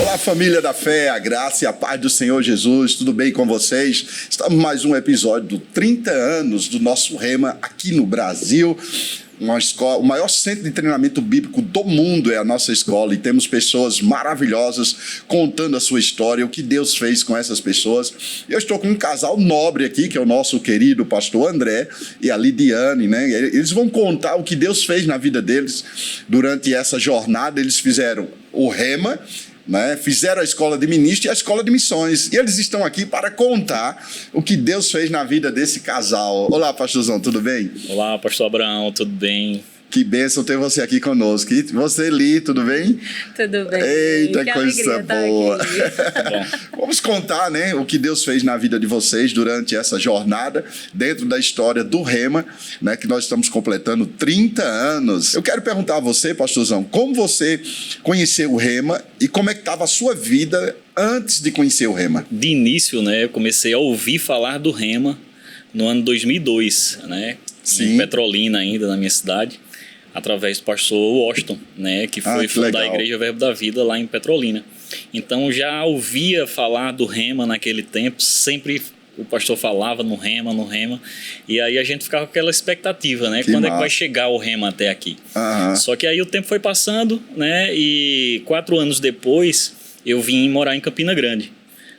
Olá, família da fé, a graça e a paz do Senhor Jesus, tudo bem com vocês? Estamos em mais um episódio do 30 anos do nosso Rema aqui no Brasil. Uma escola, o maior centro de treinamento bíblico do mundo é a nossa escola, e temos pessoas maravilhosas contando a sua história, o que Deus fez com essas pessoas. Eu estou com um casal nobre aqui, que é o nosso querido pastor André e a Lidiane, né? Eles vão contar o que Deus fez na vida deles durante essa jornada. Eles fizeram o Rema, né? Fizeram a escola de ministro e a escola de missões, e eles estão aqui para contar o que Deus fez na vida desse casal. Olá, pastorzão, tudo bem? Olá, pastor Abraão, tudo bem? Que bênção ter você aqui conosco. E você, Li, tudo bem? Tudo bem. Eita, que coisa boa. Bom. Vamos contar, né, o que Deus fez na vida de vocês durante essa jornada, dentro da história do Rema, né, que nós estamos completando 30 anos. Eu quero perguntar a você, pastorzão, como você conheceu o Rema e como é que estava a sua vida antes de conhecer o Rema? De início, né, eu comecei a ouvir falar do Rema no ano 2002, né, Sim. em Petrolina ainda, na minha cidade, através do pastor Washington, né, que foi que fundar a legal. Igreja Verbo da Vida lá em Petrolina. Então já ouvia falar do Rema naquele tempo, sempre o pastor falava no Rema, e aí a gente ficava com aquela expectativa, né, quando é que vai chegar o Rema até aqui. Só que aí o tempo foi passando, né, e 4 anos depois eu vim morar em Campina Grande.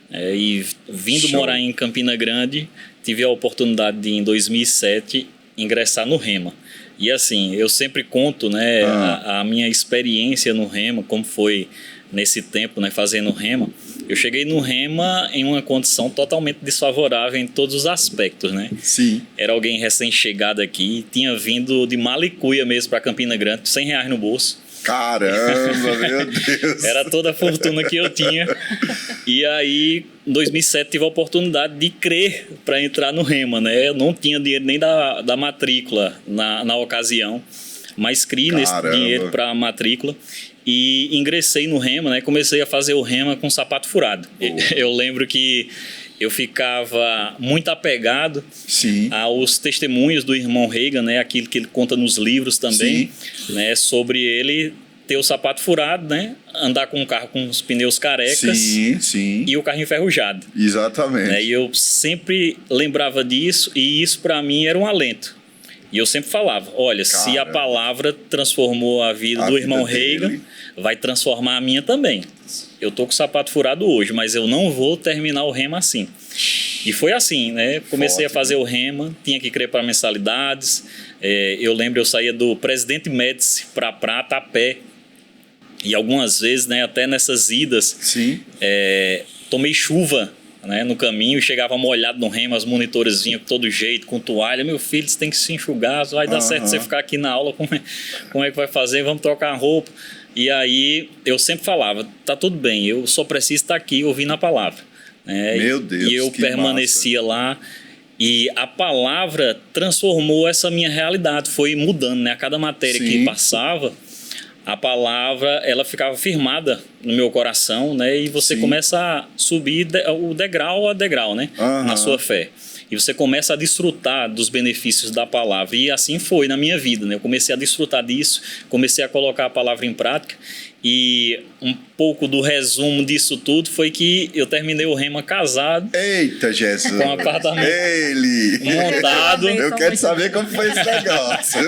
E vindo Show. morar em Campina Grande, tive a oportunidade de, em 2007, ingressar no Rema. E assim, eu sempre conto, né, a minha experiência no Rema, como foi nesse tempo, né, fazendo Rema. Eu cheguei no Rema em uma condição totalmente desfavorável em todos os aspectos, né? Sim. Era alguém recém-chegado aqui, tinha vindo de Malicuia mesmo para Campina Grande, com R$100 no bolso. Caramba, meu Deus. Era toda a fortuna que eu tinha. E aí, em 2007, tive a oportunidade de crer para entrar no Rema, né? Eu não tinha dinheiro nem da matrícula na ocasião, mas criei nesse dinheiro para a matrícula e ingressei no Rema, né? Comecei a fazer o Rema com sapato furado. Eu lembro que eu ficava muito apegado Sim. aos testemunhos do irmão Reagan, né? Aquilo que ele conta nos livros também, né? Sobre ele ter o sapato furado, né? Andar com um carro com os pneus carecas, sim. e o carro enferrujado. Exatamente. Né? E eu sempre lembrava disso, e isso para mim era um alento. E eu sempre falava, olha, se a palavra transformou a vida do irmão Reagan, vai transformar a minha também. Eu tô com o sapato furado hoje, mas eu não vou terminar o Rema assim. E foi assim, né? Comecei a fazer o Rema, tinha que crer para mensalidades. Eu lembro, eu saía do Presidente Médici para Prata a pé. E algumas vezes, né, até nessas idas, tomei chuva, né, no caminho, e chegava molhado no Rema, as monitoras vinham de todo jeito, com toalha. Meu filho, você tem que se enxugar, vai dar certo você ficar aqui na aula, como é que vai fazer? Vamos trocar a roupa. E aí eu sempre falava, tá tudo bem, eu só preciso estar aqui ouvindo a palavra. Meu Deus, e eu permanecia lá, e a palavra transformou essa minha realidade, foi mudando, né? A cada matéria que passava, a palavra ela ficava firmada no meu coração, né? E você começa a subir o degrau a degrau, né? Na sua fé. E você começa a desfrutar dos benefícios da palavra. E assim foi na minha vida, né? Eu comecei a desfrutar disso, comecei a colocar a palavra em prática. E um pouco do resumo disso tudo foi que eu terminei o Rema casado. Eita, Jesus. Com um apartamento Ele. montado. Eu quero saber como foi esse negócio.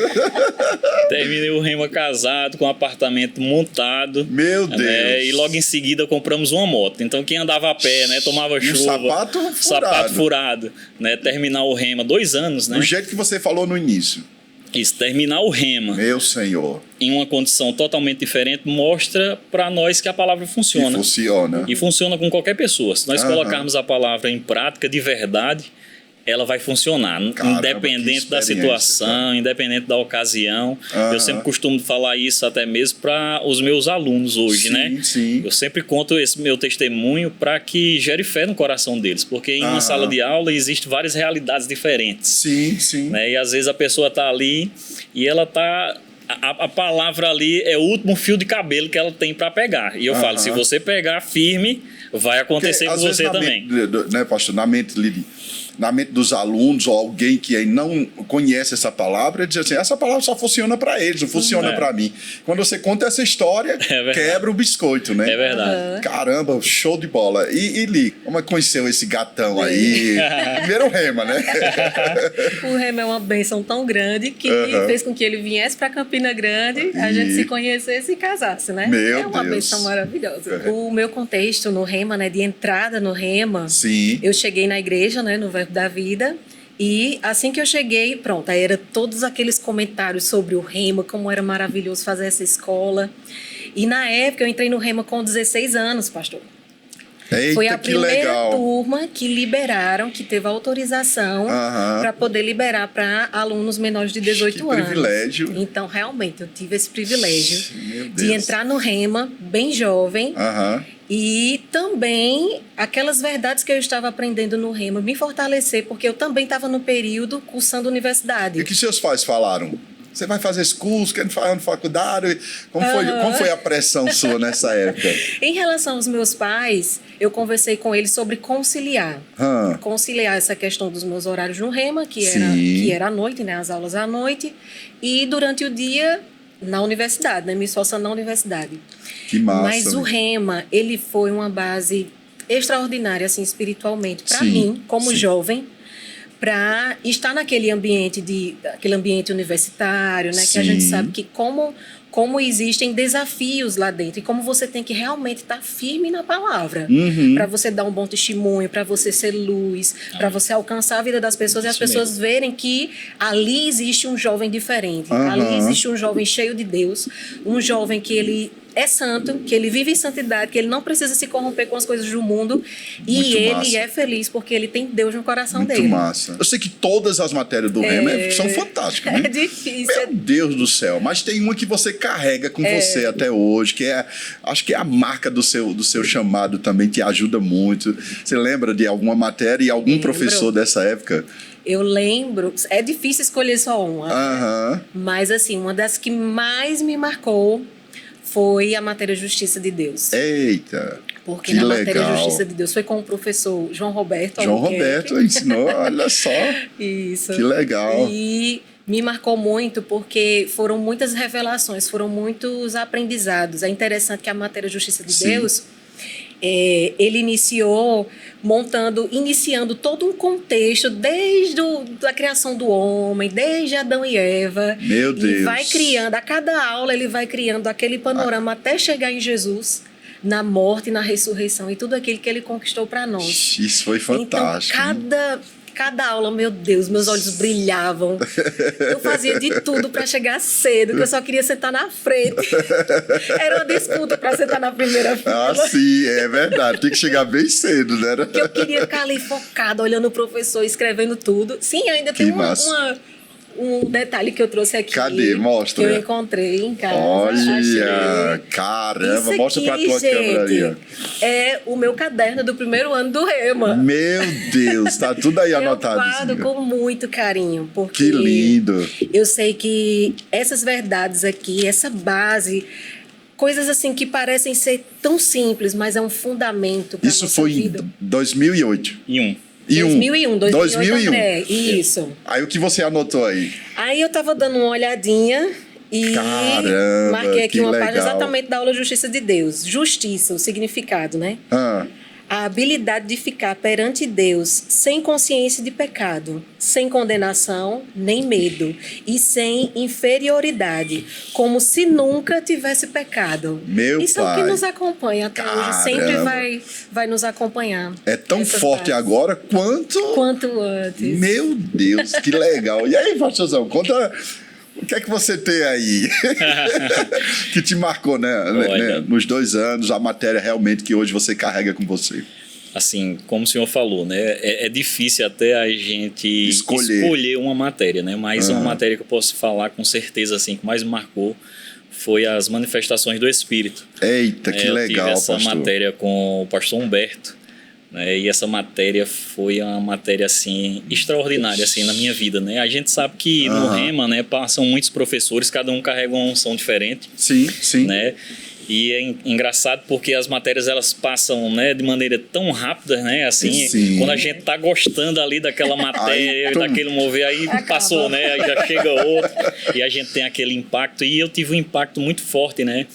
Terminei o Rema casado, com um apartamento montado. Meu Deus. E logo em seguida compramos uma moto. Então quem andava a pé, né, tomava chuva. Sapato furado. Né, terminar o Rema, 2 anos, né? Do jeito que você falou no início. Isso, terminar o Rema. Meu Senhor. Em uma condição totalmente diferente, mostra para nós que a palavra funciona. E funciona. E funciona com qualquer pessoa. Se nós colocarmos a palavra em prática de verdade, ela vai funcionar, independente da situação, independente da ocasião. Eu sempre costumo falar isso até mesmo para os meus alunos hoje, né? Sim. Eu sempre conto esse meu testemunho para que gere fé no coração deles, porque em uma sala de aula existem várias realidades diferentes. Sim. Né? E às vezes a pessoa está ali e ela está... A palavra ali é o último fio de cabelo que ela tem para pegar. E eu falo, se você pegar firme, vai acontecer com você também. Mente, né, pastor? Na mente, Lili, na mente dos alunos ou alguém que não conhece essa palavra, diz assim, essa palavra só funciona para eles, não funciona para mim. Quando você conta essa história, quebra o biscoito, né? É verdade. Caramba, show de bola. E Li, como é que conheceu esse gatão aí? Primeiro o Rema, né? O Rema é uma bênção tão grande que fez com que ele viesse para Campina Grande, a gente se conhecesse e casasse, né? Meu é uma Deus. bênção maravilhosa. O meu contexto no Rema, né, de entrada no Rema, Sim. eu cheguei na igreja, né, no Verbo da Vida, e assim que eu cheguei, pronto, aí era todos aqueles comentários sobre o Rema, como era maravilhoso fazer essa escola. E na época eu entrei no Rema com 16 anos, pastor. Eita, foi a primeira legal. turma que liberaram, que teve autorização para poder liberar para alunos menores de 18 anos. Que privilégio. Então, realmente, eu tive esse privilégio Meu de Deus. entrar no Rema, bem jovem, e também aquelas verdades que eu estava aprendendo no Rema, me fortalecer, porque eu também estava no período cursando universidade. E o que seus pais falaram? Você vai fazer esse curso, quer fazer na faculdade? Como foi a pressão sua nessa época? Em relação aos meus pais, eu conversei com eles sobre conciliar. Conciliar essa questão dos meus horários no Rema, que era à noite, né, as aulas à noite, e durante o dia na universidade, né, me esforçando na universidade. Que massa. Mas o Rema, ele foi uma base extraordinária, assim, espiritualmente, para mim, como jovem, para estar naquele ambiente universitário, né? Que a gente sabe que como existem desafios lá dentro e como você tem que realmente estar firme na palavra para você dar um bom testemunho, para você ser luz, para você alcançar a vida das pessoas e as pessoas verem que ali existe um jovem diferente, ali existe um jovem cheio de Deus, um jovem que ele é santo, que ele vive em santidade, que ele não precisa se corromper com as coisas do mundo e ele é feliz porque ele tem Deus no coração dele. Muito massa. Eu sei que todas as matérias do Rema são fantásticas, né? É difícil. Meu Deus do céu. Mas tem uma que você carrega com você até hoje, que acho que é a marca do seu chamado também, que ajuda muito. Você lembra de alguma matéria e algum professor dessa época? Eu lembro, é difícil escolher só uma, mas assim, uma das que mais me marcou foi a matéria Justiça de Deus. Eita! Porque na matéria Justiça de Deus foi com o professor João Roberto. João Roberto ensinou, olha só. Isso. Que legal. E me marcou muito porque foram muitas revelações, foram muitos aprendizados. É interessante que a matéria Justiça de Deus, ele iniciando todo um contexto desde a criação do homem, desde Adão e Eva. Meu Deus. E vai criando, a cada aula ele vai criando aquele panorama até chegar em Jesus, na morte, na ressurreição e tudo aquilo que ele conquistou para nós. Isso foi fantástico. Então, cada aula, meu Deus, meus olhos brilhavam. Eu fazia de tudo para chegar cedo, que eu só queria sentar na frente. Era uma disputa para sentar na primeira fila. Ah, sim, é verdade. Tem que chegar bem cedo, né? Porque eu queria ficar ali focada, olhando o professor, escrevendo tudo. Sim, ainda tem um detalhe que eu trouxe aqui. Cadê? Mostra. Que eu encontrei em casa. Olha, caramba, mostra pra tua câmera aí. Ó. É o meu caderno do primeiro ano do Rema. Meu Deus, tá tudo aí anotado. Eu guardo com muito carinho, porque que lindo. Eu sei que essas verdades aqui, essa base, coisas assim que parecem ser tão simples, mas é um fundamento para Isso foi vida. Em 2008. 2001, André, isso. Aí o que você anotou aí? Aí eu tava dando uma olhadinha e marquei aqui uma página exatamente da aula Justiça de Deus. Justiça, o significado, né? A habilidade de ficar perante Deus sem consciência de pecado, sem condenação nem medo e sem inferioridade, como se nunca tivesse pecado. Isso é o que nos acompanha até hoje, sempre vai nos acompanhar. É tão forte agora quanto antes. Meu Deus, que legal. E aí, pastorzão, conta... O que é que você tem aí que te marcou, né, nos 2 anos, a matéria realmente que hoje você carrega com você? Assim, como o senhor falou, né, é difícil até a gente escolher uma matéria, né, mas uma matéria que eu posso falar com certeza assim, que mais me marcou foi as manifestações do Espírito. Eita, que legal, eu tive essa pastor. matéria com o pastor Humberto. E essa matéria foi uma matéria assim extraordinária assim na minha vida, né? A gente sabe que no Rema, né, passam muitos professores, cada um carrega uma unção diferente. Sim. Né? E é engraçado porque as matérias elas passam, né, de maneira tão rápida, né? Assim, Sim. quando a gente tá gostando ali daquela matéria, daquele mover, aí passou, né? Aí já chega outro e a gente tem aquele impacto. E eu tive um impacto muito forte, né?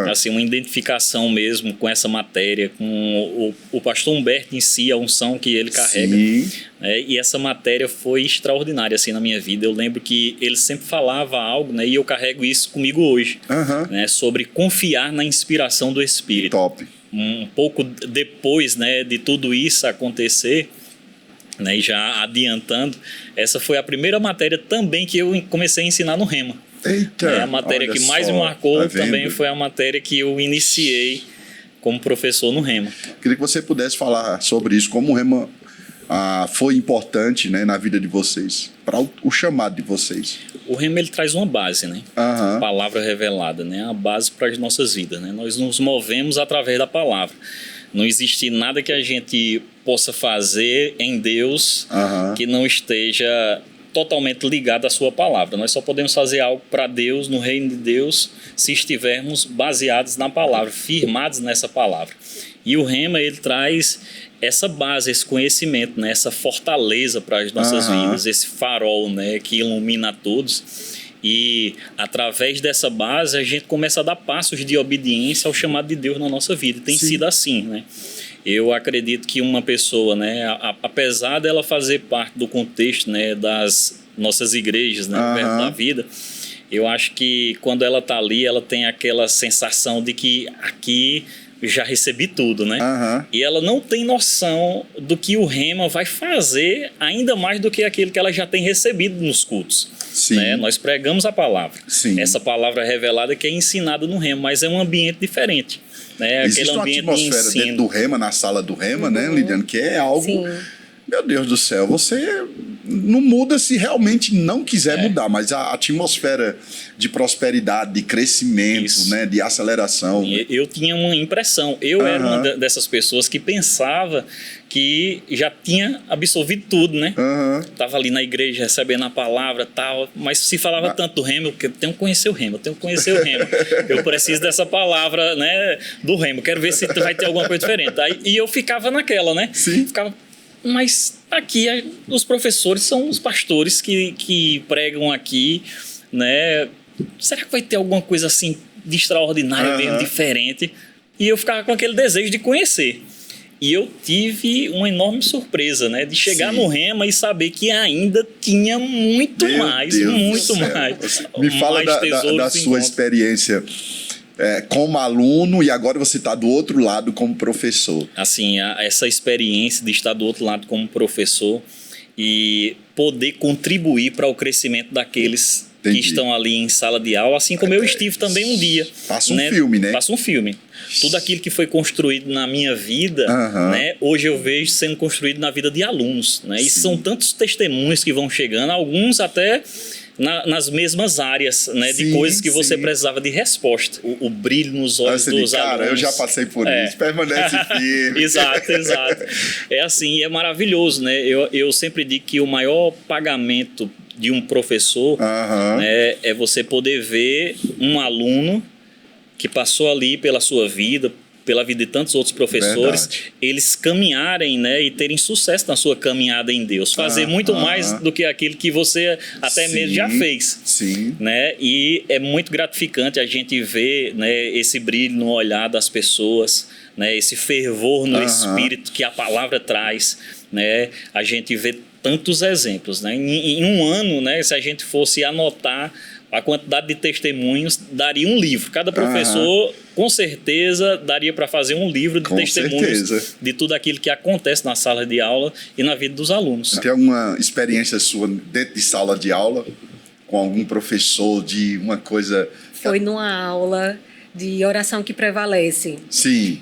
Assim, uma identificação mesmo com essa matéria, com o pastor Humberto em si, a unção que ele carrega. E essa matéria foi extraordinária assim na minha vida. Eu lembro que ele sempre falava algo, né? E eu carrego isso comigo hoje, né? Sobre confiar na inspiração do Espírito. Top. Um pouco depois, né, de tudo isso acontecer, né, e já adiantando, essa foi a primeira matéria também que eu comecei a ensinar no Rema. Eita, a matéria que mais me marcou tá também foi a matéria que eu iniciei como professor no Rema. Queria que você pudesse falar sobre isso, como o Rema foi importante, né, na vida de vocês, para o chamado de vocês. O Rema ele traz uma base, né? A palavra revelada, né? A base para as nossas vidas, né? Nós nos movemos através da palavra. Não existe nada que a gente possa fazer em Deus que não esteja totalmente ligado à sua palavra. Nós só podemos fazer algo para Deus, no reino de Deus, se estivermos baseados na palavra, firmados nessa palavra. E o Rema, ele traz essa base, esse conhecimento, né? Essa fortaleza para as nossas vidas, esse farol, né? Que ilumina a todos. E através dessa base a gente começa a dar passos de obediência ao chamado de Deus na nossa vida. Tem sido assim, né? Eu acredito que uma pessoa, né, apesar dela fazer parte do contexto, né, das nossas igrejas, né, perto da vida, eu acho que quando ela está ali, ela tem aquela sensação de que aqui já recebi tudo, né? E ela não tem noção do que o Rema vai fazer ainda mais do que aquilo que ela já tem recebido nos cultos. Né? Nós pregamos a palavra. Essa palavra revelada que é ensinada no Rema, mas é um ambiente diferente. Né? Existe uma atmosfera dentro do Rema, na sala do Rema, né, Lidiane, que é algo... Meu Deus do céu, você não muda se realmente não quiser mudar, mas a atmosfera de prosperidade, de crescimento, né, de aceleração. Eu tinha uma impressão, eu era uma dessas pessoas que pensava que já tinha absorvido tudo, né? Tava ali na igreja recebendo a palavra e tal, mas se falava tanto do Rema, eu tenho que conhecer o Rema, eu preciso dessa palavra, né, do Rema, quero ver se vai ter alguma coisa diferente. E eu ficava naquela, né? Ficava... Mas aqui os professores são os pastores que pregam aqui, né? Será que vai ter alguma coisa assim de extraordinária mesmo, diferente? E eu ficava com aquele desejo de conhecer. E eu tive uma enorme surpresa, né? De chegar no Rema e saber que ainda tinha muito mais. Me fala da sua experiência como aluno e agora você está do outro lado como professor. Assim, essa experiência de estar do outro lado como professor e poder contribuir para o crescimento daqueles que estão ali em sala de aula, assim como eu estive também um dia. Passa um filme, né? Passa um filme. Tudo aquilo que foi construído na minha vida, né, hoje eu vejo sendo construído na vida de alunos. Né? E são tantos testemunhos que vão chegando, alguns até... nas mesmas áreas, né, de coisas que você precisava de resposta. O brilho nos olhos dos alunos. Cara, eu já passei por isso, permanece firme. Exato. É assim, é maravilhoso, né? Eu sempre digo que o maior pagamento de um professor, né, é você poder ver um aluno que passou ali pela sua vida, pela vida de tantos outros professores, eles caminharem, né, e terem sucesso na sua caminhada em Deus. Fazer muito mais do que aquilo que você até mesmo já fez. Né? E é muito gratificante a gente ver, né, esse brilho no olhar das pessoas, né, esse fervor no espírito que a palavra traz. Né? A gente vê tantos exemplos. Né? Em um ano, né, se a gente fosse anotar a quantidade de testemunhos, daria um livro. Cada professor, com certeza, daria para fazer um livro de testemunhos de tudo aquilo que acontece na sala de aula e na vida dos alunos. Tem alguma experiência sua dentro de sala de aula com algum professor de uma coisa... Foi numa aula de oração que prevalece.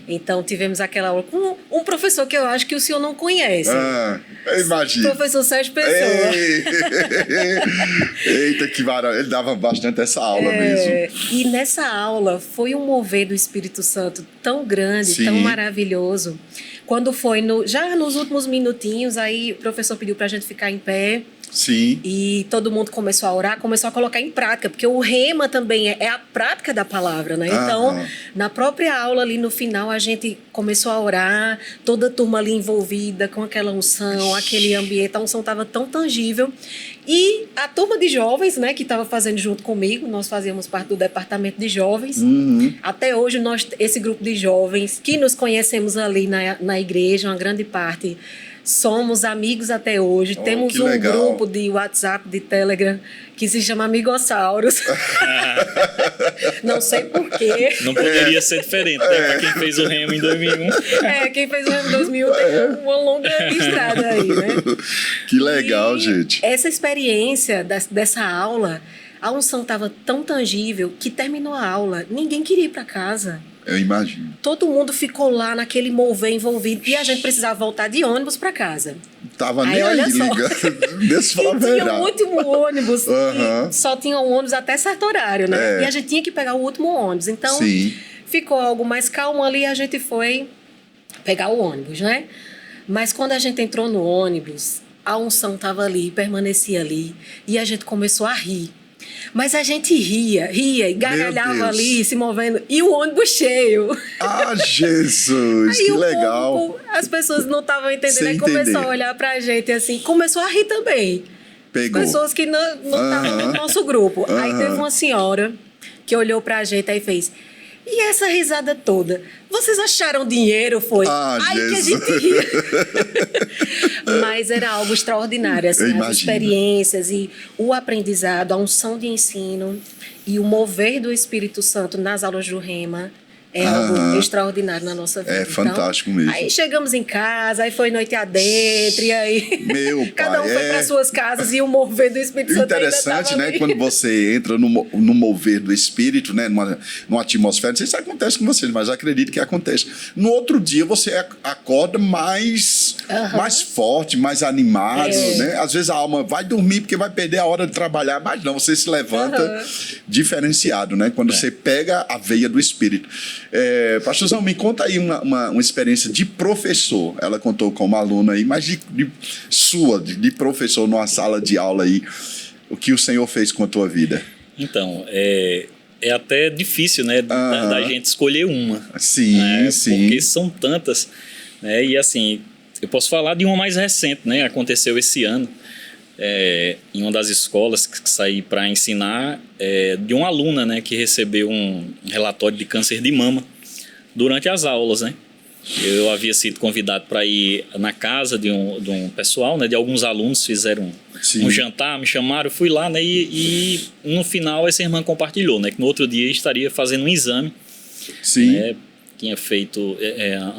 Então, tivemos aquela aula com um professor que eu acho que o senhor não conhece. Eu imagino. Professor Sérgio Pessoa. Eita, que maravilha. Ele dava bastante essa aula mesmo. E nessa aula foi um mover do Espírito Santo tão grande, tão maravilhoso. Quando foi já nos últimos minutinhos, aí o professor pediu pra gente ficar em pé. Sim. E todo mundo começou a orar, começou a colocar em prática, porque o rema também é a prática da palavra, né? Então, na própria aula ali no final, a gente começou a orar, toda a turma ali envolvida com aquela unção, aquele ambiente, a unção estava tão tangível. E a turma de jovens, né, que estava fazendo junto comigo, nós fazíamos parte do departamento de jovens. Até hoje, esse grupo de jovens que nos conhecemos ali na igreja, uma grande parte, somos amigos até hoje. Temos um grupo de WhatsApp, de Telegram, que se chama Amigossauros. Não sei porquê. Não poderia ser diferente, né? Para quem fez o remo em 2001. Quem fez o remo em 2001 tem uma longa estrada aí, né? Que legal, gente. Essa experiência dessa aula, a unção estava tão tangível que terminou a aula, ninguém queria ir para casa. Eu imagino. Todo mundo ficou lá naquele mover envolvido e a gente precisava voltar de ônibus para casa. Tava nem aí, e tinha o último ônibus, e só tinha um ônibus até certo horário, né? E a gente tinha que pegar o último ônibus. Então, ficou algo mais calmo ali e a gente foi pegar o ônibus, né? Mas quando a gente entrou no ônibus, a unção estava ali, permanecia ali, e a gente começou a rir. Mas a gente ria e gargalhava ali, se movendo, e o ônibus cheio. Ah, Jesus, aí que legal. Povo, as pessoas não estavam entendendo, aí começou a olhar pra gente assim, começou a rir também. Pegou. Pessoas que não estavam no nosso grupo. Aí teve uma senhora que olhou pra gente e fez: e essa risada toda? Vocês acharam dinheiro, foi? Aí Jesus. Que a gente ria. Mas era algo extraordinário, assim, as experiências e o aprendizado, a unção de ensino e o mover do Espírito Santo nas aulas do Rema. É algo extraordinário na nossa vida. É fantástico mesmo. Aí chegamos em casa, aí foi noite adentro, e aí cada um foi para suas casas e o mover do Espírito Santo. Interessante, né? Quando você entra no mover do Espírito, né? Numa atmosfera, não sei se acontece com vocês, mas acredito que acontece. No outro dia você acorda mais forte, mais animado, né? Às vezes a alma vai dormir porque vai perder a hora de trabalhar, mas não, você se levanta diferenciado, né? Quando você pega a veia do Espírito. Pastorzão, me conta aí uma experiência de professor. Ela contou como aluna aí, mas de professor numa sala de aula aí. O que o Senhor fez com a tua vida? Então, é até difícil, né, da gente escolher uma. Sim, né, sim. Porque são tantas, né, e assim, eu posso falar de uma mais recente, né, aconteceu esse ano, em uma das escolas que saí para ensinar, de uma aluna, né, que recebeu um relatório de câncer de mama durante as aulas, né. Eu havia sido convidado para ir na casa de um pessoal, né, de alguns alunos, fizeram um jantar, me chamaram, eu fui lá, né, e no final essa irmã compartilhou, né, que no outro dia estaria fazendo um exame, né, tinha feito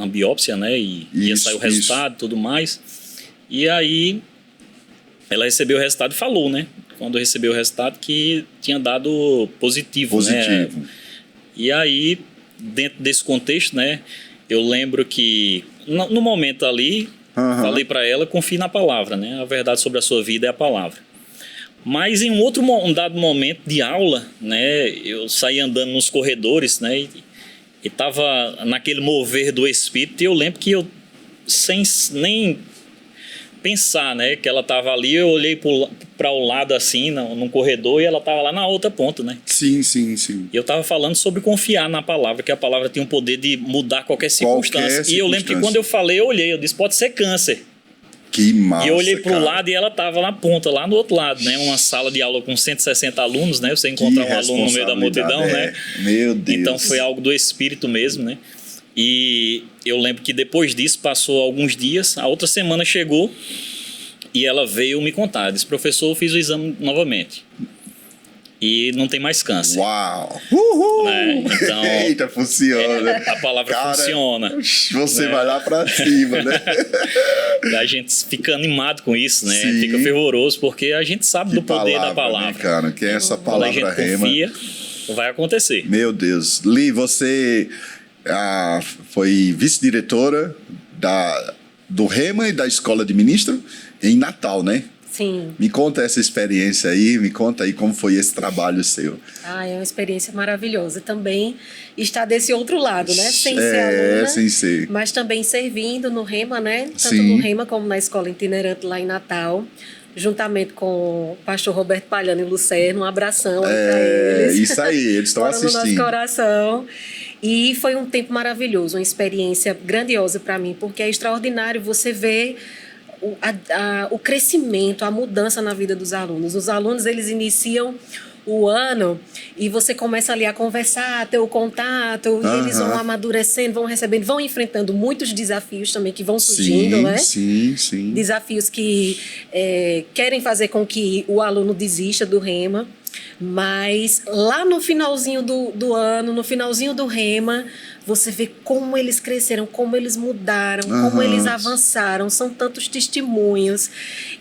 a biópsia, né, e ia sair o resultado e tudo mais, e aí ela recebeu o resultado e falou, né, quando recebeu o resultado, que tinha dado positivo. Né, e aí, dentro desse contexto, né, eu lembro que no momento ali, falei para ela, confie na palavra, né? A verdade sobre a sua vida é a palavra. Mas em um dado momento de aula, né, eu saí andando nos corredores, né, e estava naquele mover do Espírito, e eu lembro que eu, sem nem pensar, né, que ela estava ali, eu olhei para o lado assim, num corredor, e ela estava lá na outra ponta, né? Sim. E eu estava falando sobre confiar na palavra, que a palavra tem o poder de mudar qualquer circunstância. E eu lembro que quando eu falei, eu olhei, eu disse, pode ser câncer. Que massa, e eu olhei para o lado e ela estava na ponta, lá no outro lado, né? Uma sala de aula com 160 alunos, né? Você encontra um aluno no meio da multidão, né? Meu Deus. Então foi algo do Espírito mesmo, né? E eu lembro que depois disso, passou alguns dias, a outra semana chegou e ela veio me contar. Disse, professor, eu fiz o exame novamente. E não tem mais câncer. Uau! Uhul! Né? Então, eita, funciona. A palavra funciona. Você vai lá pra cima, né? A gente fica animado com isso, né? Sim. Fica fervoroso, porque a gente sabe do poder da palavra. Né, cara? Que é essa palavra rema. Quando a gente confia, vai acontecer. Meu Deus. Li, você foi vice-diretora do Rema e da Escola de Ministro em Natal, né? Sim. Me conta essa experiência aí, me conta aí como foi esse trabalho seu. É uma experiência maravilhosa. Também está desse outro lado, né? Sem ser aluna, sem ser. Mas também servindo no Rema, né? Tanto no Rema como na escola itinerante lá em Natal. juntamente com o pastor Roberto Palhano e Lucerno. Um abração para eles. Isso aí, eles estão assistindo. No nosso coração. E foi um tempo maravilhoso, uma experiência grandiosa para mim, porque é extraordinário você ver o crescimento, a mudança na vida dos alunos. Os alunos, eles iniciam o ano e você começa ali a conversar, a ter o contato, e eles vão amadurecendo, vão recebendo, vão enfrentando muitos desafios também que vão surgindo, né? Sim. Desafios que querem fazer com que o aluno desista do Rema, mas lá no finalzinho do ano, no finalzinho do Rema, você vê como eles cresceram, como eles mudaram, como eles avançaram. São tantos testemunhos.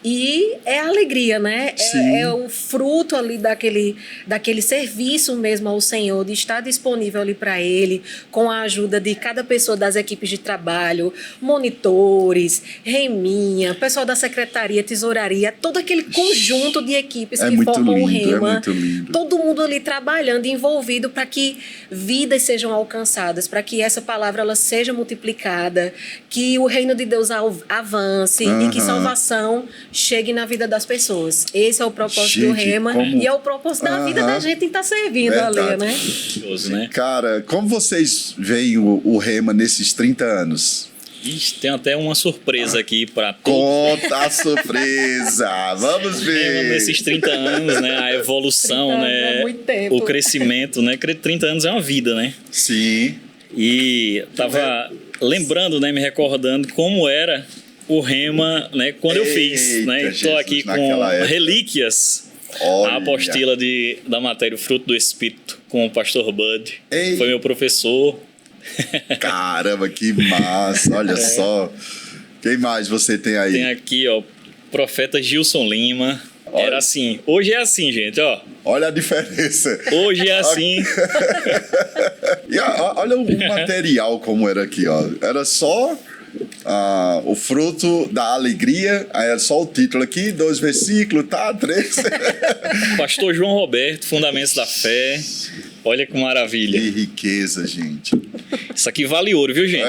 E é a alegria, né? É o fruto ali daquele serviço mesmo ao Senhor, de estar disponível ali para Ele, com a ajuda de cada pessoa das equipes de trabalho, monitores, reminha, pessoal da secretaria, tesouraria, todo aquele conjunto de equipes que formam o Rema. É muito lindo. Todo mundo ali trabalhando, envolvido para que vidas sejam alcançadas, para que essa palavra ela seja multiplicada, que o reino de Deus avance e que salvação chegue na vida das pessoas. Esse é o propósito do Rema e é o propósito da vida da gente em estar servindo ali, né? né? Cara, como vocês veem o Rema nesses 30 anos? Ixi, tem até uma surpresa aqui para Conta a surpresa! Vamos ver! Nesses 30 anos, né? A evolução, 30 né? É muito tempo. O crescimento, né? 30 anos é uma vida, né? Sim. E tava lembrando, né? Me recordando como era o Rema, né? Quando eu fiz, né? Estou aqui com relíquias. Olha. A apostila da matéria O Fruto do Espírito com o pastor Bud. Ei. Foi meu professor. Caramba, que massa! Olha só. Quem mais você tem aí? Tem aqui, ó, profeta Gilson Lima. Olha. Era assim. Hoje é assim, gente, ó. Olha a diferença. Hoje é assim. E olha o material como era aqui, ó. Era só o fruto da alegria. Aí era só o título aqui, 2 versículos, tá? 3. Pastor João Roberto, Fundamentos da Fé. Olha que maravilha. Que riqueza, gente. Isso aqui vale ouro, viu, gente?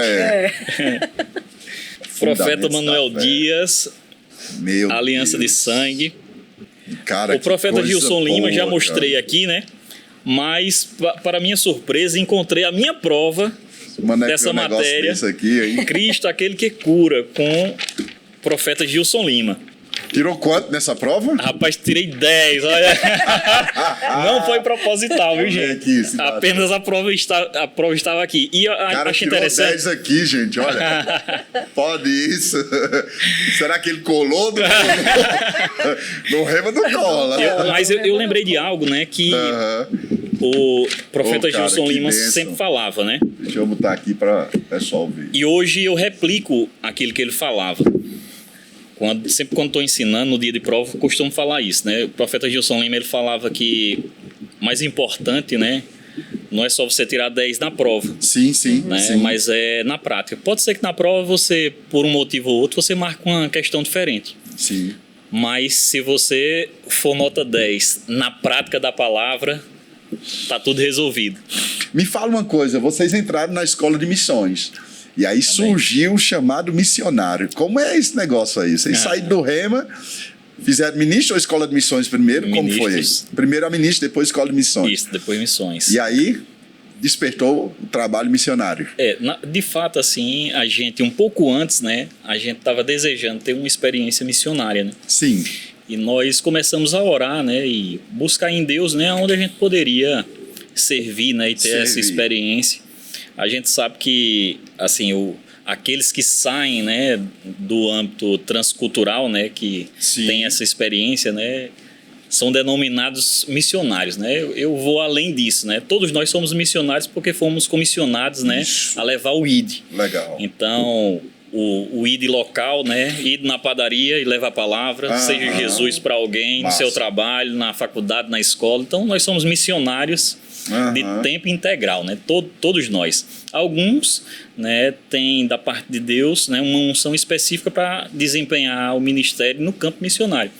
Profeta Manuel Dias, Meu Aliança Deus. de Sangue. Cara, o profeta Gilson Lima, já boa, mostrei cara. aqui, né? Mas, para minha surpresa, encontrei a minha prova dessa matéria. Aqui, hein? Cristo, aquele que cura, com o profeta Gilson Lima. Tirou quanto nessa prova? Rapaz, tirei 10, olha. Não foi proposital, viu, gente? Aqui, apenas a prova estava aqui. E cara, acho tirou interessante. 10 aqui, gente, olha. Pode isso. Será que ele colou? Não colou? No Rema não cola. Mas eu lembrei de algo, né, que o profeta Gilson Lima sempre falava, né? Deixa eu botar aqui para o pessoal ver. E hoje eu replico aquilo que ele falava. Sempre quando estou ensinando no dia de prova, eu costumo falar isso, né? O profeta Gilson Lima, ele falava que o mais importante, né, não é só você tirar 10 na prova. Sim, né? Sim. Mas é na prática. Pode ser que na prova você, por um motivo ou outro, você marque uma questão diferente. Sim. Mas se você for nota 10 na prática da palavra, tá tudo resolvido. Me fala uma coisa, vocês entraram na escola de missões. E aí surgiu o chamado missionário. Como é esse negócio aí? Vocês saíram do Rema, fizeram ministro ou escola de missões primeiro? Ministros. Como foi aí? Primeiro a ministro, depois escola de missões. Isso, depois missões. E aí despertou o trabalho missionário. De fato, assim, a gente, um pouco antes, né, a gente estava desejando ter uma experiência missionária, né? Sim. E nós começamos a orar, né, e buscar em Deus, né, onde a gente poderia servir, né, e ter essa experiência. A gente sabe que, assim, aqueles que saem, né, do âmbito transcultural, né, que tem essa experiência, né, são denominados missionários, né? Eu vou além disso, né? Todos nós somos missionários porque fomos comissionados, né, a levar o ID. Legal. Então, o ID local, né, ir na padaria e levar a palavra, seja Jesus para alguém, no seu trabalho, na faculdade, na escola. Então, nós somos missionários de tempo integral, né? Todos nós. Alguns, né, têm da parte de Deus, né, uma unção específica para desempenhar o ministério no campo missionário.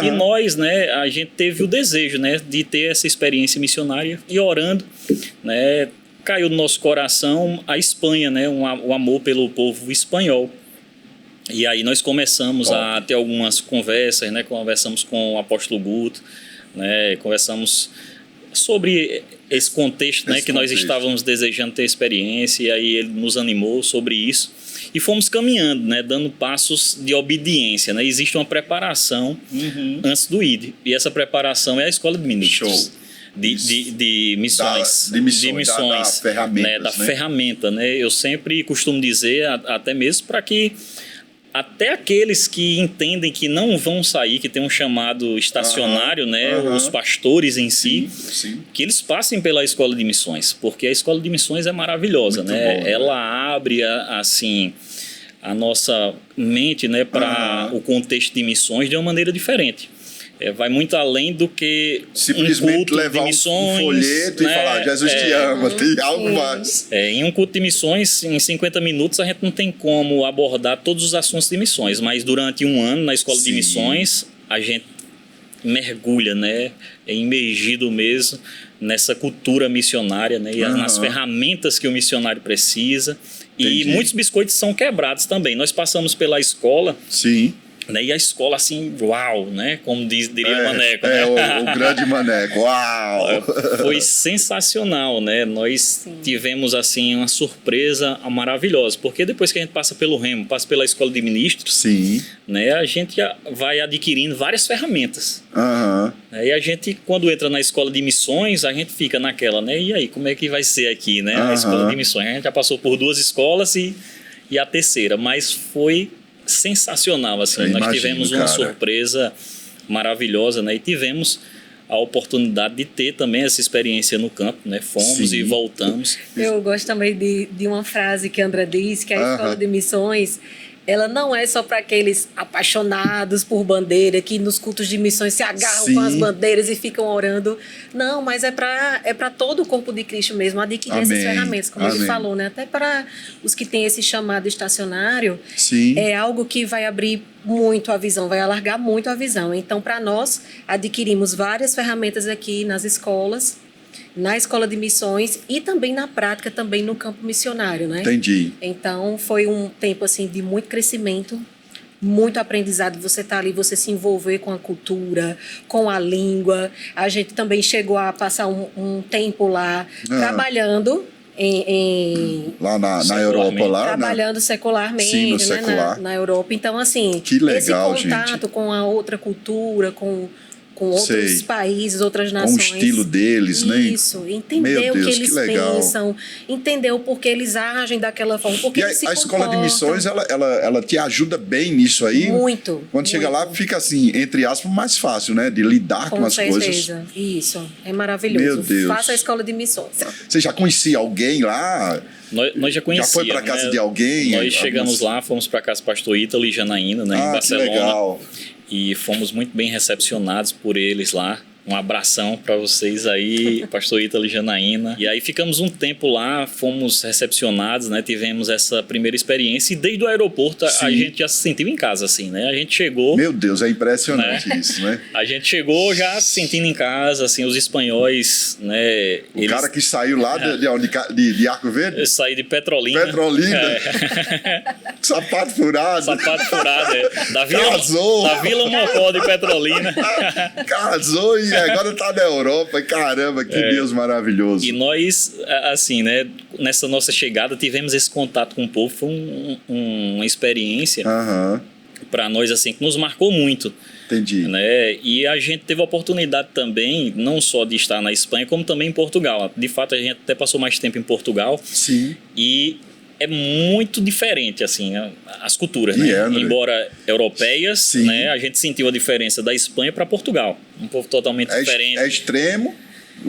E nós, né, a gente teve o desejo, né, de ter essa experiência missionária e orando, né, caiu no nosso coração a Espanha, né, o amor pelo povo espanhol. E aí nós começamos a ter algumas conversas, né? Conversamos com o apóstolo Guto, né? Conversamos sobre esse contexto, né? Que nós estávamos desejando ter experiência, e aí ele nos animou sobre isso. E fomos caminhando, né? Dando passos de obediência, né? Existe uma preparação antes do ID. E essa preparação é a escola de ministros. De missões. Da ferramenta, né? Da ferramenta, né? Eu sempre costumo dizer, até mesmo para que até aqueles que entendem que não vão sair, que tem um chamado estacionário, né? Os pastores em si, que eles passem pela escola de missões, porque a escola de missões é maravilhosa, muito né? Bom, ela abre assim a nossa mente, né, para o contexto de missões de uma maneira diferente. Vai muito além do que simplesmente um culto levar de missões, um folheto, né? E falar, Jesus te ama, tem algo mais. Em um culto de missões, em 50 minutos, a gente não tem como abordar todos os assuntos de missões, mas durante um ano na escola de missões, a gente mergulha, né? É imergido mesmo nessa cultura missionária, né? E nas ferramentas que o missionário precisa. Entendi. E muitos biscoitos são quebrados também. Nós passamos pela escola. Sim. Né? E a escola, assim, uau, né? Como diria o Maneco. Né? O grande Maneco, uau! Foi sensacional, né? Nós tivemos, assim, uma surpresa maravilhosa, porque depois que a gente passa pelo Remo, passa pela escola de ministros, né? A gente vai adquirindo várias ferramentas. E a gente, quando entra na escola de missões, a gente fica naquela, né? E aí, como é que vai ser aqui, né? A escola de missões. A gente já passou por 2 escolas e a terceira, mas foi sensacional, assim. Nós tivemos uma surpresa maravilhosa, né? E tivemos a oportunidade de ter também essa experiência no campo, né? Fomos e voltamos. Eu gosto também de uma frase que a André diz, que a escola de missões, ela não é só para aqueles apaixonados por bandeira, que nos cultos de missões se agarram com as bandeiras e ficam orando. Não, mas é para todo o corpo de Cristo mesmo, adquirir essas ferramentas, como ele falou, né? Até para os que têm esse chamado estacionário, é algo que vai abrir muito a visão, vai alargar muito a visão. Então, para nós, adquirimos várias ferramentas aqui nas escolas, na escola de missões e também na prática, também no campo missionário, né? Entendi. Então, foi um tempo, assim, de muito crescimento, muito aprendizado. Você tá ali, você se envolver com a cultura, com a língua. A gente também chegou a passar um tempo lá trabalhando lá na Europa, lá, trabalhando secularmente, no secular. Na Europa. Então, assim, que legal, esse contato gente. com a outra cultura, com outros países, outras nações. Com o estilo deles, né? Isso, entender o que eles pensam, entender o porquê eles agem daquela forma, porque eles se comportam. Escola de missões, ela te ajuda bem nisso aí? Muito. Quando chega lá, fica assim, entre aspas, mais fácil, né? De lidar com as coisas. Com certeza, isso. É maravilhoso. Meu Deus. Faça a escola de missões. Você já conhecia alguém lá? Nós já conhecíamos. Já foi para casa de alguém? Nós chegamos lá, fomos para casa do pastor Ítalo e Janaína, né, em Barcelona. Que legal. E fomos muito bem recepcionados por eles lá. Um abração para vocês aí, pastor Ítalo e Janaína. E aí ficamos um tempo lá, fomos recepcionados, né? Tivemos essa primeira experiência e desde o aeroporto a gente já se sentiu em casa, assim, né? A gente chegou... Meu Deus, é impressionante isso, né? A gente chegou já se sentindo em casa, assim, os espanhóis, né? Cara que saiu lá de Arco Verde? Eu saí de Petrolina. Sapato furado. Sapato furado, Casou. Da Vila Mocó de Petrolina. Casou e agora tá na Europa. Caramba, que Deus maravilhoso. E nós, assim, né, nessa nossa chegada, tivemos esse contato com o povo. Foi uma experiência para nós, assim, que nos marcou muito. Entendi. Né? E a gente teve a oportunidade também, não só de estar na Espanha, como também em Portugal. De fato, a gente até passou mais tempo em Portugal. Sim. E é muito diferente, assim, as culturas, né? Embora europeias, né? A gente sentiu a diferença da Espanha para Portugal. Um povo totalmente diferente. É extremo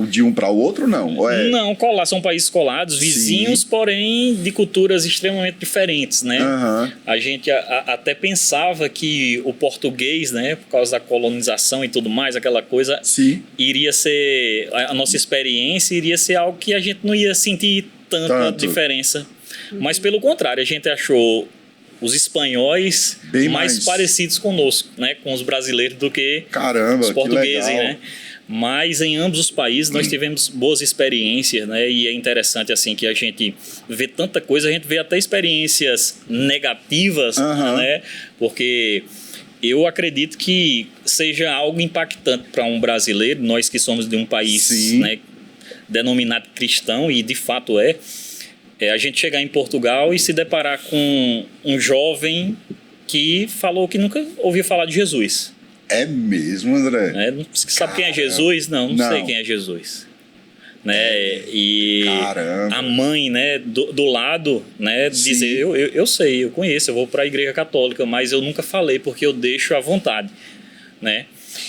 de um para o outro, não? Ou é... Não, são países colados, vizinhos, porém de culturas extremamente diferentes, né? A gente até pensava que o português, né, por causa da colonização e tudo mais, aquela coisa, iria ser... A nossa experiência iria ser algo que a gente não ia sentir tanto. diferença. Mas, pelo contrário, a gente achou os espanhóis mais parecidos conosco, né? Com os brasileiros do que os portugueses, né? Mas em ambos os países nós tivemos boas experiências, né? E é interessante assim que a gente vê tanta coisa, a gente vê até experiências negativas, né? Porque eu acredito que seja algo impactante para um brasileiro, nós que somos de um país, né, denominado cristão, e de fato é a gente chegar em Portugal e se deparar com um jovem que falou que nunca ouviu falar de Jesus. É mesmo, André? Sabe quem é Jesus? Não sei quem é Jesus. Né? E a mãe, né, do lado, né, dizer, eu sei, eu conheço, eu vou para a igreja católica, mas eu nunca falei porque eu deixo à vontade, né?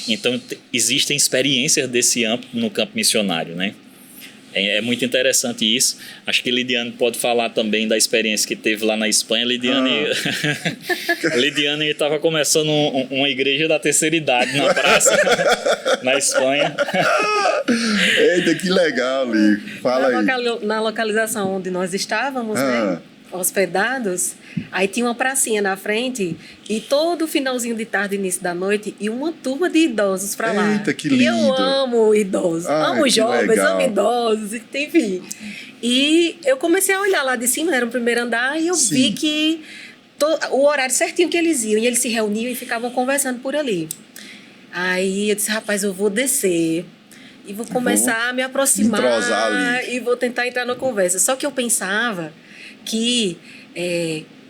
Então existem experiências desse âmbito no campo missionário, né? É muito interessante isso. Acho que Lidiane pode falar também da experiência que teve lá na Espanha. Lidiane estava começando uma igreja da terceira idade na praça, na Espanha. Eita, que legal, Li. Fala aí. Na localização onde nós estávamos, né, hospedados, aí tinha uma pracinha na frente e todo finalzinho de tarde, início da noite, e uma turma de idosos para lá. Eita, que lindo. E eu amo idosos, amo jovens, legal. Amo idosos, enfim. E eu comecei a olhar lá de cima, era o primeiro andar, e eu vi que o horário certinho que eles iam, e eles se reuniam e ficavam conversando por ali. Aí eu disse, rapaz, eu vou descer e vou começar a me aproximar e vou tentar entrar na conversa. Só que eu pensava que,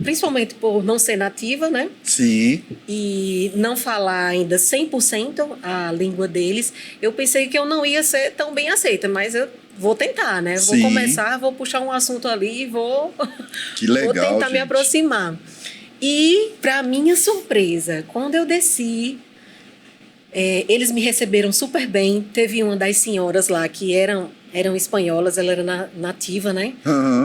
principalmente por não ser nativa, né? Sim. E não falar ainda 100% a língua deles, eu pensei que eu não ia ser tão bem aceita, mas eu vou tentar, né? Vou começar, vou puxar um assunto ali e vou tentar me aproximar. E, para minha surpresa, quando eu desci, eles me receberam super bem. Teve uma das senhoras lá que eram espanholas, ela era nativa, né?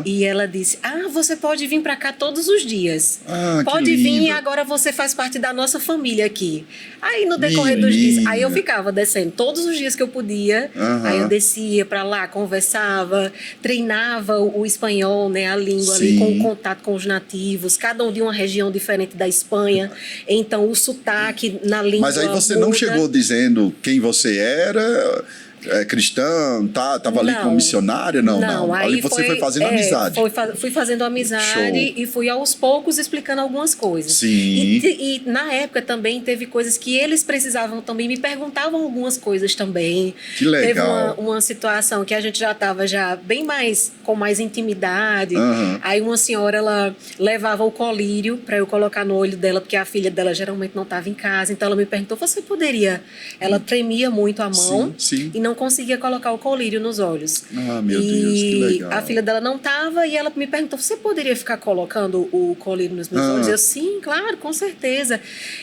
E ela disse, você pode vir para cá todos os dias. Pode vir e agora você faz parte da nossa família aqui. Aí no decorrer dos dias, aí eu ficava descendo todos os dias que eu podia. Aí eu descia para lá, conversava, treinava o espanhol, né? A língua ali, com o contato com os nativos, cada um de uma região diferente da Espanha. Então o sotaque na língua. Mas aí você não chegou dizendo quem você era... cristã, tava ali como missionária? Não. Aí você foi fazendo amizade. Fui fazendo amizade e fui aos poucos explicando algumas coisas. Sim. E na época também teve coisas que eles precisavam também, me perguntavam algumas coisas também. Que legal. Teve uma situação que a gente já estava bem mais, com mais intimidade. Aí uma senhora, ela levava o colírio para eu colocar no olho dela, porque a filha dela geralmente não estava em casa. Então ela me perguntou, você poderia... Ela tremia muito a mão e não conseguia colocar o colírio nos olhos. Meu Deus, que legal. A filha dela não estava e ela me perguntou, você poderia ficar colocando o colírio nos meus olhos? Eu, sim, claro, com certeza.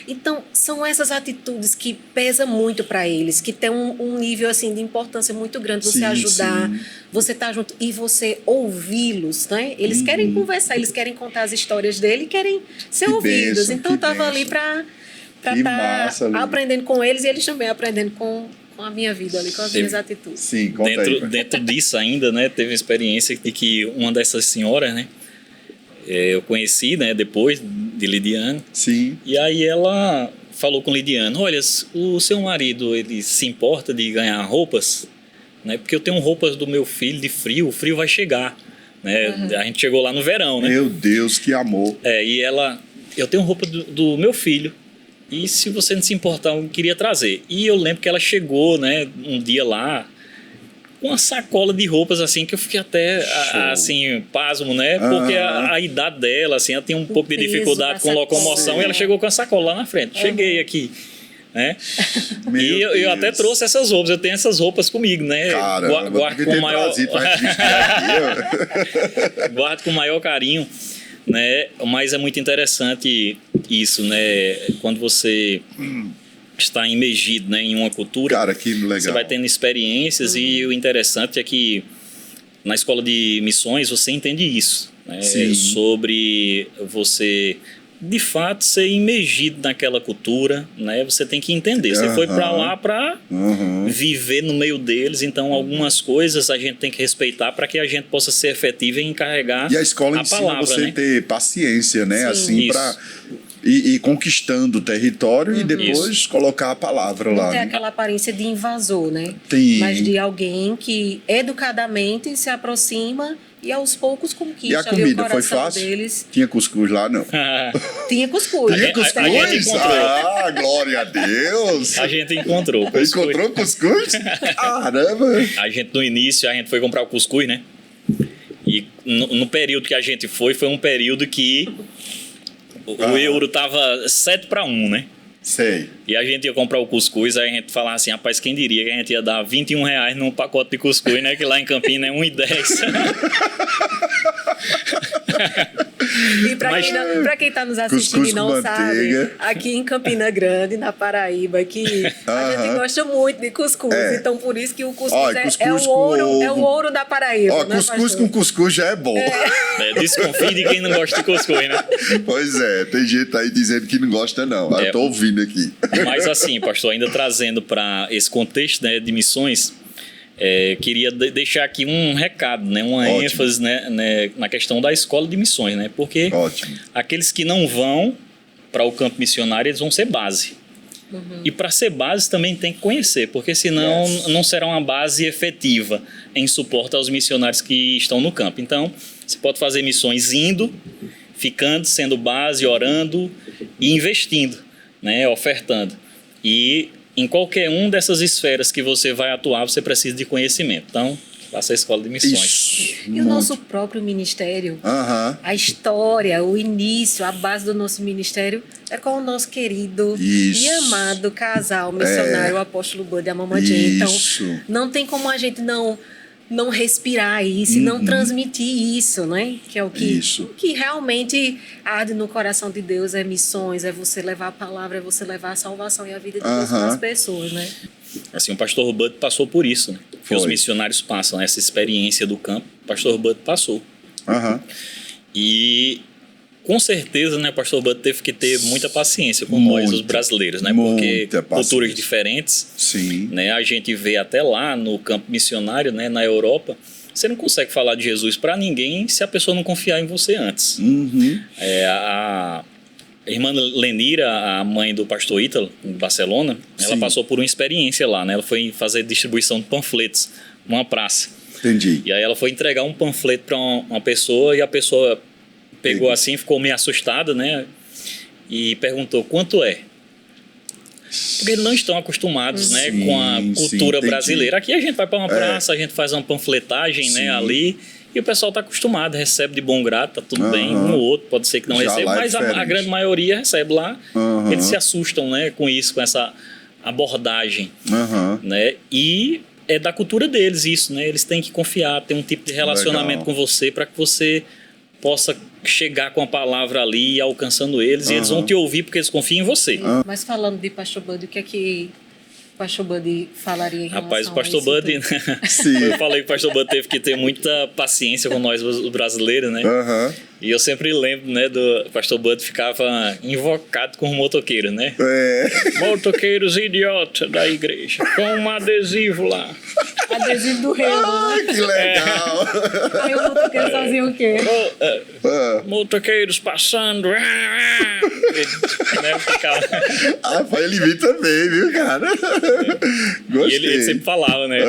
Então, são essas atitudes que pesam muito para eles, que tem um nível assim, de importância muito grande. Você ajudar, você estar junto e você ouvi-los, né? Eles querem conversar, eles querem contar as histórias dele e querem ser ouvidos. Então, eu estava ali para estar aprendendo com eles e eles também aprendendo com a minha vida ali, com as minhas atitudes. Sim, conta aí. Dentro disso ainda, né, teve uma experiência de que uma dessas senhoras, né, eu conheci, né, depois de Lidiane. Sim. E aí ela falou com Lidiane, olha, o seu marido, ele se importa de ganhar roupas? Né, porque eu tenho roupas do meu filho de frio, o frio vai chegar. Né, a gente chegou lá no verão, né? Meu Deus, que amor. E ela, eu tenho roupa do meu filho. E se você não se importar, eu queria trazer. E eu lembro que ela chegou, né, um dia lá, com uma sacola de roupas, assim, que eu fiquei até, assim, pasmo, né? Porque a idade dela, assim, ela tinha um pouco de dificuldade com locomoção e ela chegou com a sacola lá na frente. Cheguei aqui, né? E eu até trouxe essas roupas, eu tenho essas roupas comigo, né? Caramba, guardo com maior... Guardo com o maior carinho. Né? Mas é muito interessante isso, né? Quando você está imergido, né, em uma cultura, cara, que legal. Você vai tendo experiências e o interessante é que na escola de missões você entende isso, né? Sobre você de fato ser imergido naquela cultura, né? Você tem que entender. Você foi para lá para viver no meio deles, então algumas coisas a gente tem que respeitar para que a gente possa ser efetivo em carregar a palavra. E a escola ensina você, né, ter paciência, né? Assim, e conquistando o território e depois colocar a palavra lá. Não tem Né? aquela aparência de invasor, né? Tem. Mas de alguém que educadamente se aproxima e aos poucos conquista E a ali o comida foi coração fácil? deles. Tinha cuscuz lá, não? Tinha cuscuz. Tinha a cuscuz? gente encontrou. Ah, glória a Deus! A gente encontrou. Cuscuz. Encontrou cuscuz? Caramba! A gente, no início, a gente foi comprar o cuscuz, né? E no período que a gente foi um período que o euro tava 7-1, né? Sei. E a gente ia comprar o cuscuz, aí a gente falava assim, rapaz, quem diria que a gente ia dar R$21 num pacote de cuscuz, né? Que lá em Campinas é R$1,10. E pra quem tá nos assistindo Cuscuz e não com sabe, manteiga. aqui em Campina Grande, na Paraíba, que a gente gosta muito de cuscuz. Então, por isso que o cuscuz, Ó, é cuscuz o ouro, com é o ouro da Paraíba. Ó, né, cuscuz pastor? com cuscuz já é bom. Desconfie de quem não gosta de cuscuz, né? Pois é, tem gente aí dizendo que não gosta, não. Eu tô ouvindo aqui. Mas assim, pastor, ainda trazendo para esse contexto, né, de missões, queria deixar aqui um recado, né, uma Ótimo. ênfase, né, na questão da escola de missões, né? Porque Ótimo. aqueles que não vão para o campo missionário, eles vão ser base. E para ser base também tem que conhecer, porque senão não será uma base efetiva em suporte aos missionários que estão no campo. Então, você pode fazer missões indo, ficando, sendo base, orando e investindo, né, ofertando. E em qualquer uma dessas esferas que você vai atuar, você precisa de conhecimento. Então, faça a escola de missões. Isso. E o nosso próprio ministério, a história, o início, a base do nosso ministério é com o nosso querido e amado casal missionário, o apóstolo Bud e a mamãe Jane. Então, não tem como a gente não respirar isso e não transmitir isso, né? Que é o que realmente arde no coração de Deus, é missões, é você levar a palavra, é você levar a salvação e a vida de Deus para as pessoas, né? Assim, o pastor Bud passou por isso, né? Que os missionários passam, né? Essa experiência do campo, o pastor Bud passou. E com certeza, né, o pastor Bud teve que ter muita paciência com nós, os brasileiros, né? Porque culturas diferentes, né? A gente vê até lá no campo missionário, né, na Europa, você não consegue falar de Jesus para ninguém se a pessoa não confiar em você antes. A irmã Lenira, a mãe do pastor Ítalo, em Barcelona, ela passou por uma experiência lá, né? Ela foi fazer distribuição de panfletos numa praça. Entendi. E aí ela foi entregar um panfleto para uma pessoa e a pessoa pegou assim, ficou meio assustada, né? E perguntou, quanto é? Porque eles não estão acostumados, né, com a cultura brasileira. Aqui a gente vai para uma praça, a gente faz uma panfletagem, né, ali, e o pessoal está acostumado, recebe de bom grado, tá tudo bem, um ou outro, pode ser que não receba, mas a grande maioria recebe lá. Eles se assustam, né, com isso, com essa abordagem, né? E é da cultura deles isso, né? Eles têm que confiar, ter um tipo de relacionamento com você para que você possa chegar com a palavra ali e alcançando eles, e eles vão te ouvir porque eles confiam em você. Mas falando de pastor Bud, o que é que o pastor Bud falaria em relação Rapaz, o pastor Bud, eu falei que o pastor Bud teve que ter muita paciência com nós, os brasileiros, né? E eu sempre lembro, né, do pastor Bud ficava invocado com os motoqueiros, né? Motoqueiros idiotas da igreja, com um adesivo lá. Adesivo do rei. Que legal! Aí o motoqueiro fazia o quê? Motoqueiros passando. Né, ficava... foi ele vir também, viu, cara? Gostei. E ele sempre falava, né?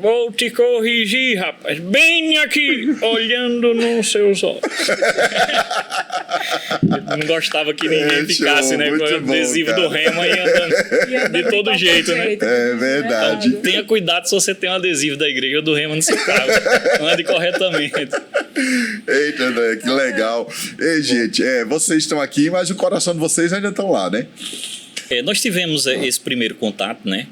Vou te corrigir, rapaz. Bem aqui, olhando nos seus olhos. Ele não gostava que ninguém ficasse, né? Com o adesivo do Rema e andando de todo jeito, né? É verdade. Então, tenha cuidado se você tem um adesivo da igreja ou do Rema no seu carro. Ande corretamente. Eita, André, que legal. Ei, gente, vocês estão aqui, mas o coração de vocês ainda estão lá, né? Nós tivemos esse primeiro contato, né?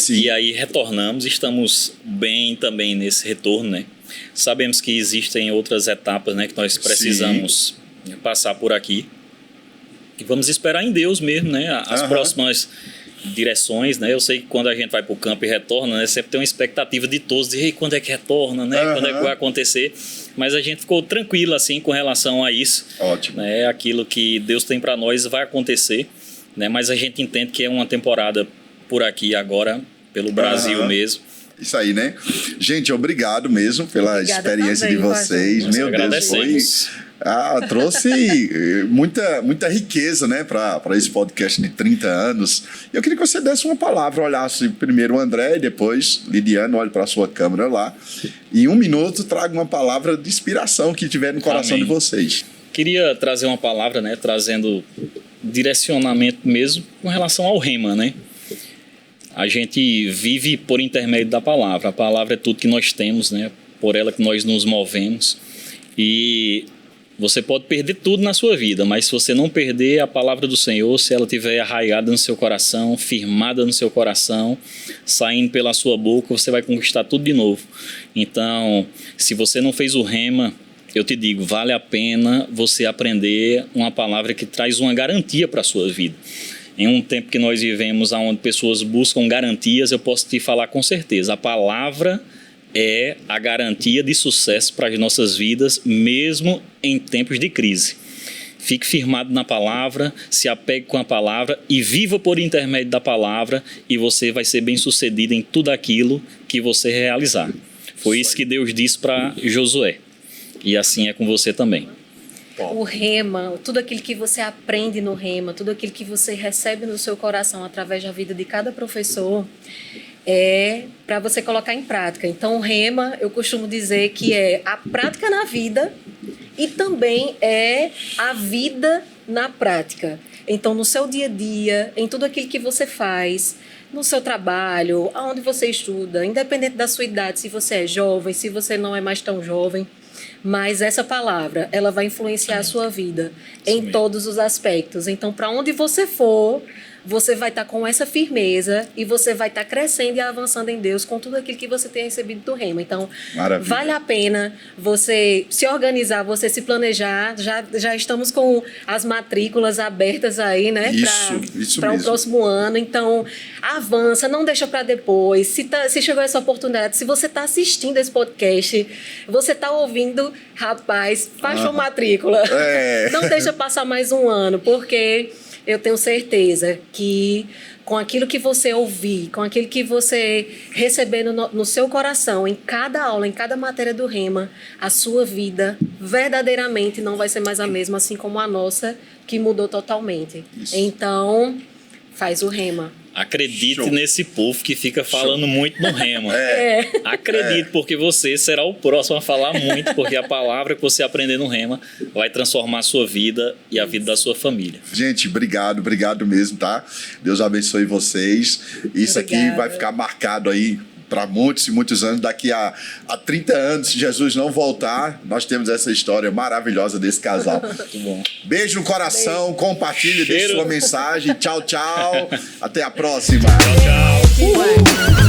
E aí retornamos, estamos bem também nesse retorno, né? Sabemos que existem outras etapas, né, que nós precisamos passar por aqui. E vamos esperar em Deus mesmo, né? As próximas direções, né? Eu sei que quando a gente vai para o campo e retorna, né, sempre tem uma expectativa de todos, de quando é que retorna, né? Quando é que vai acontecer? Mas a gente ficou tranquilo assim com relação a isso. Ótimo. Né? Aquilo que Deus tem para nós vai acontecer, né? Mas a gente entende que é uma temporada por aqui agora, pelo Brasil mesmo. Isso aí, né? Gente, obrigado mesmo pela experiência de vocês. Meu Deus, Trouxe muita riqueza, né, para esse podcast de 30 anos. Eu queria que você desse uma palavra, olhasse primeiro o André e depois Lidiane, olhe para a sua câmera lá. E em 1 minuto traga uma palavra de inspiração que tiver no coração de vocês. Queria trazer uma palavra, né, trazendo direcionamento mesmo com relação ao rema, né? A gente vive por intermédio da palavra. A palavra é tudo que nós temos, né? Por ela que nós nos movemos. E você pode perder tudo na sua vida, mas se você não perder a palavra do Senhor, se ela estiver arraigada no seu coração, firmada no seu coração, saindo pela sua boca, você vai conquistar tudo de novo. Então, se você não fez o rema, eu te digo, vale a pena você aprender uma palavra que traz uma garantia para a sua vida. Em um tempo que nós vivemos onde pessoas buscam garantias, eu posso te falar com certeza, a palavra é a garantia de sucesso para as nossas vidas, mesmo em tempos de crise. Fique firmado na palavra, se apegue com a palavra e viva por intermédio da palavra e você vai ser bem-sucedido em tudo aquilo que você realizar. Foi isso que Deus disse para Josué. E assim é com você também. O rema, tudo aquilo que você aprende no rema, tudo aquilo que você recebe no seu coração através da vida de cada professor, é para você colocar em prática. Então, o rema, eu costumo dizer que é a prática na vida e também é a vida na prática. Então, no seu dia a dia, em tudo aquilo que você faz, no seu trabalho, aonde você estuda, independente da sua idade, se você é jovem, se você não é mais tão jovem, mas essa palavra, ela vai influenciar a sua vida em todos os aspectos. Então, para onde você for, você vai estar com essa firmeza e você vai estar crescendo e avançando em Deus com tudo aquilo que você tem recebido do rema. Então, maravilha. Vale a pena você se organizar, você se planejar. Já estamos com as matrículas abertas aí, né? Para o próximo ano. Então, avança, não deixa para depois. Se chegou essa oportunidade, se você está assistindo esse podcast, você está ouvindo, rapaz, faz sua matrícula. Não deixa passar mais um ano, porque eu tenho certeza que com aquilo que você ouvir, com aquilo que você receber no seu coração, em cada aula, em cada matéria do rema, a sua vida verdadeiramente não vai ser mais a mesma, assim como a nossa, que mudou totalmente. Isso. Então, faz o rema. Acredite nesse povo que fica falando muito no rema. Acredite, porque você será o próximo a falar muito, porque a palavra que você aprender no rema vai transformar a sua vida e a vida da sua família. Gente, obrigado mesmo, tá? Deus abençoe vocês. Isso aqui vai ficar marcado aí para muitos e muitos anos. Daqui a 30 anos, se Jesus não voltar, nós temos essa história maravilhosa desse casal. Muito bom. Beijo no coração, compartilhe, deixe sua mensagem. Tchau, tchau. Até a próxima. Tchau, tchau.